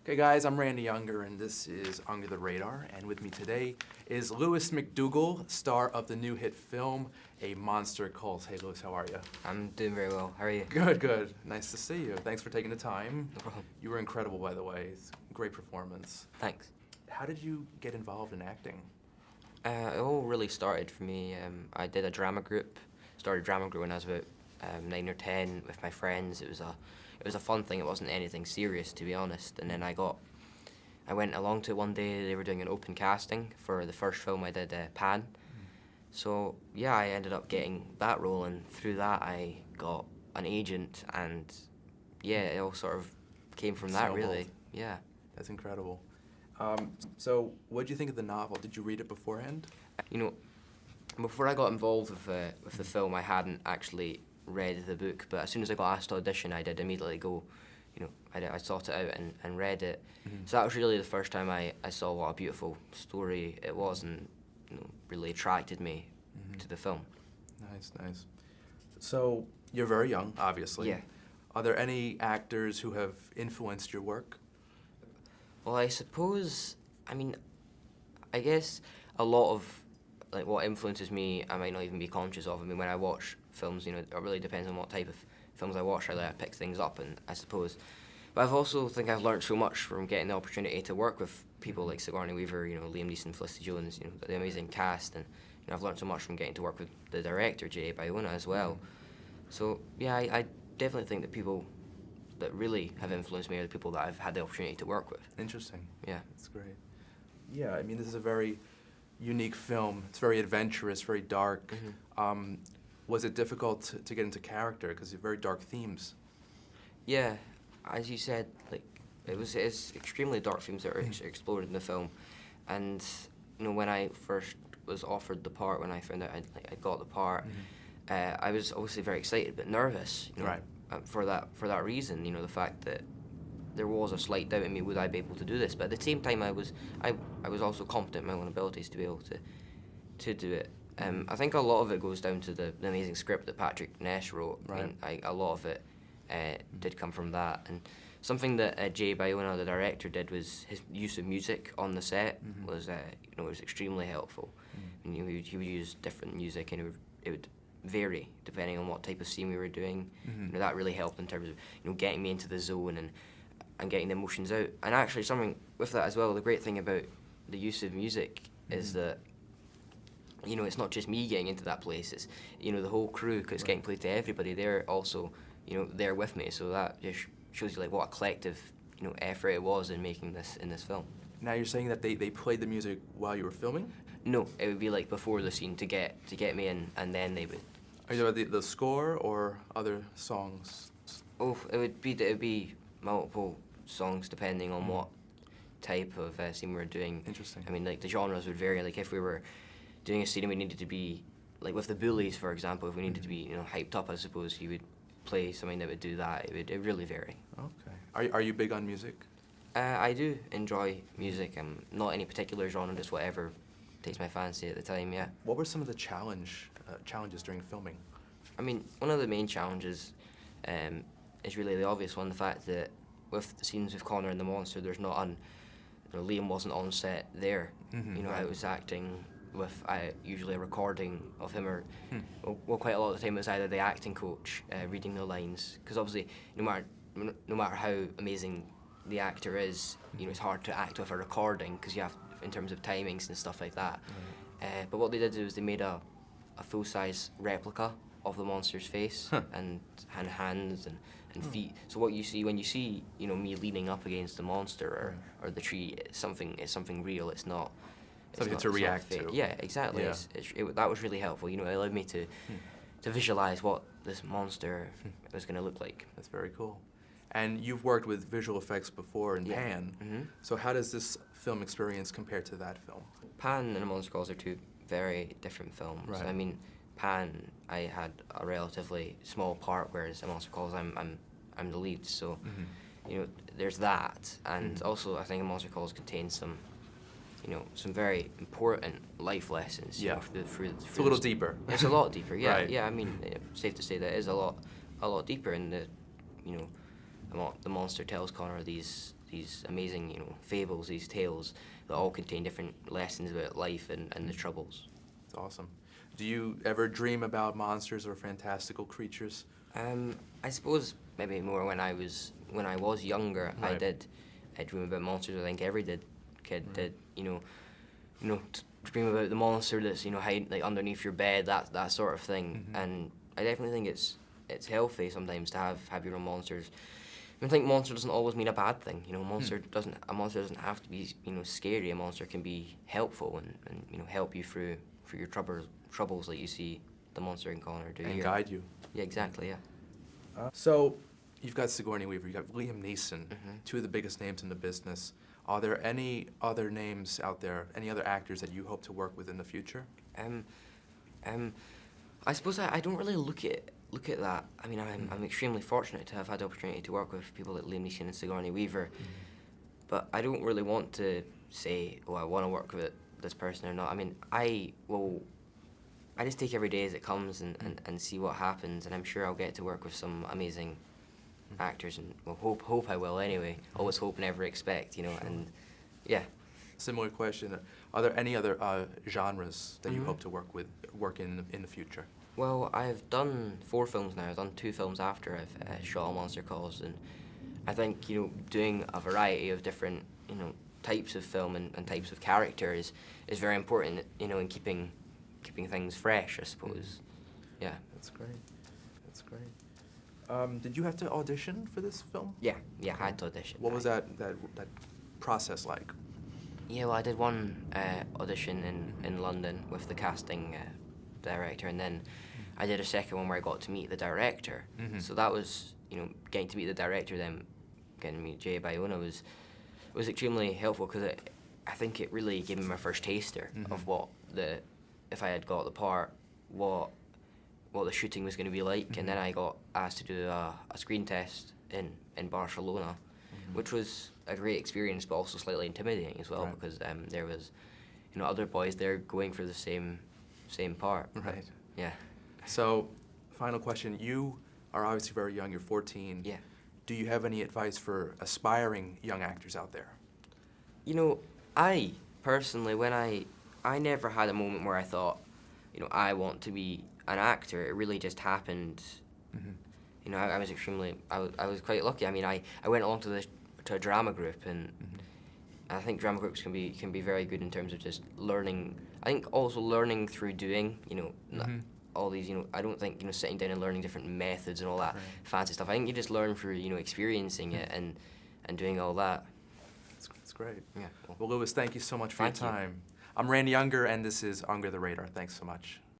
Okay guys, I'm Randy Younger and this is Under the Radar, and with me today is Lewis MacDougall, star of the new hit film, A Monster Calls. Hey Lewis, how are you? I'm doing very well. How are you? Good, good. Nice to see you. Thanks for taking the time. No problem. You were incredible, by the way. It's a great performance. Thanks. How did you get involved in acting? It all really started for me. I did a drama group. Started a drama group when I was about 9 or 10 with my friends. It was a fun thing. It wasn't anything serious, to be honest. And then I went along to it one day. They were doing an open casting for the first film I did, Pan. So yeah, I ended up getting that role, and through that I got an agent, and yeah, it all sort of came from that, really. Yeah. That's incredible. So what did you think of the novel? Did you read it beforehand? You know, before I got involved with the film, I hadn't actually read the book, but as soon as I got asked to audition, I did immediately go, I sought it out and read it. So that was really the first time I saw what a beautiful story it was, and really attracted me to the film. Nice, nice. So you're very young, obviously. Yeah. Are there any actors who have influenced your work? Well, I suppose, I guess a lot of what influences me, I might not even be conscious of. When I watch films, it really depends on what type of films I watch. I pick things up, and I suppose. But I've also think I've learned so much from getting the opportunity to work with people like Sigourney Weaver, Liam Neeson, Felicity Jones, the amazing cast, and I've learned so much from getting to work with the director, J.A. Bayona, as well. So yeah, I definitely think that people that really have influenced me are the people that I've had the opportunity to work with. Interesting. Yeah. That's great. Yeah, this is a very unique film. It's very adventurous, very dark. Was it difficult to get into character, because they're very dark themes? Yeah, as you said, it's extremely dark themes that are explored in the film, and when I first was offered the part, when I found out I got the part, I was obviously very excited but nervous. Right. For that reason, the fact that there was a slight doubt in me, would I be able to do this? But at the same time, I was also confident in my own abilities to be able to do it. I think a lot of it goes down to the amazing script that Patrick Ness wrote. Right. A lot of it did come from that. And something that J. Bayona, the director, did was his use of music on the set was was extremely helpful. He would use different music, and it would vary depending on what type of scene we were doing. That really helped in terms of getting me into the zone and getting the emotions out. And actually, something with that as well, the great thing about the use of music is that it's not just me getting into that place, it's the whole crew, because it's getting played to everybody. They're also there with me, so that just shows you what a collective effort it was in making this film. Now you're saying that they played the music while you were filming? No, it would be before the scene to get me in, and then they would. Are you talking about the score or other songs? Oh, it would be multiple songs depending on what type of scene we were doing. Interesting. The genres would vary. If we were doing a scene and we needed to be, with the bullies, for example, if we needed to be, hyped up, I suppose he would play something that would do that. It would really vary. Okay. Are you big on music? I do enjoy music. Not any particular genre, just whatever takes my fancy at the time. Yeah. What were some of the challenges during filming? One of the main challenges is really the obvious one, the fact that with the scenes with Connor and the monster, there's not Liam wasn't on set there. Right. I was acting with usually a recording of him, or well, quite a lot of the time it was either the acting coach reading the lines, because obviously no matter how amazing the actor is, it's hard to act with a recording, because you have, in terms of timings and stuff like that. But what they did was they made a full-size replica of the monster's face and hands and feet. So what you see when you see me leaning up against the monster or the tree, it's something real. It's not something to react to. Yeah, exactly. Yeah. That was really helpful. It allowed me to visualize what this monster was going to look like. That's very cool. And you've worked with visual effects before in Pan. So how does this film experience compare to that film? Pan and A Monster Calls are two very different films. Right. Pan, I had a relatively small part, whereas A Monster Calls, I'm the lead. So, there's that, and also I think A Monster Calls contains some very important life lessons. Yeah. Through it's a little deeper. It's a lot deeper. Yeah. Right. Yeah. Safe to say that it is a lot deeper in the, the monster tells Connor these these amazing, you know, fables, these tales that all contain different lessons about life and the troubles. It's awesome. Do you ever dream about monsters or fantastical creatures? I suppose maybe more when I was younger. Right. I dream about monsters. I think every kid did. You know, dream about the monster that's, you know, hiding like underneath your bed, that sort of thing. And I definitely think it's healthy sometimes to have your own monsters. I think monster doesn't always mean a bad thing. You know, a monster doesn't have to be, you know, scary. A monster can be helpful and you know, help you through your troubles like you see the monster in Connor do And here. guide you. Yeah, exactly. Yeah. So, you've got Sigourney Weaver, you've got Liam Neeson, two of the biggest names in the business. Are there any other names out there, any other actors that you hope to work with in the future? I suppose I don't really look at that. I mean, I'm extremely fortunate to have had the opportunity to work with people like Liam Neeson and Sigourney Weaver, but I don't really want to say, oh, I want to work with this person or not. I mean, I just take every day as it comes and see what happens, and I'm sure I'll get to work with some amazing actors, and well, hope I will anyway. Always hope, never expect, you know, and yeah. Similar question, are there any other genres that you hope to work in the future? Well, I've done 4 films now. I've done 2 films after I've shot All Monster Calls, and I think, you know, doing a variety of different, you know, types of film and types of characters is very important, you know, in keeping things fresh, I suppose. Yeah. That's great. That's great. Did you have to audition for this film? Yeah, I had to audition. What was that process like? Yeah, well, I did one audition in London with the casting director, and then I did a second one where I got to meet the director. So that was, you know, getting to meet the director, then getting to meet Jay Bayona was extremely helpful, because I think it really gave me my first taster of what if I had got the part, what the shooting was going to be like. And then I got asked to do a screen test in Barcelona, which was a great experience, but also slightly intimidating as well, because there was, you know, other boys there going for the same part. Right. Yeah. So, final question. You are obviously very young. You're 14. Yeah. Do you have any advice for aspiring young actors out there? You know, I personally, when I never had a moment where I thought, you know, I want to be an actor. It really just happened. You know, I was quite lucky. I mean, I went along to a drama group, and I think drama groups can be very good in terms of just learning. I think also learning through doing. You know, all these. You know, I don't think, you know, sitting down and learning different methods and all that fancy stuff. I think you just learn through, you know, experiencing it and doing all that. That's great. Yeah. Well, Lewis, thank you so much for your Thank you. time. I'm Randy Unger, and this is Unger the Radar. Thanks so much.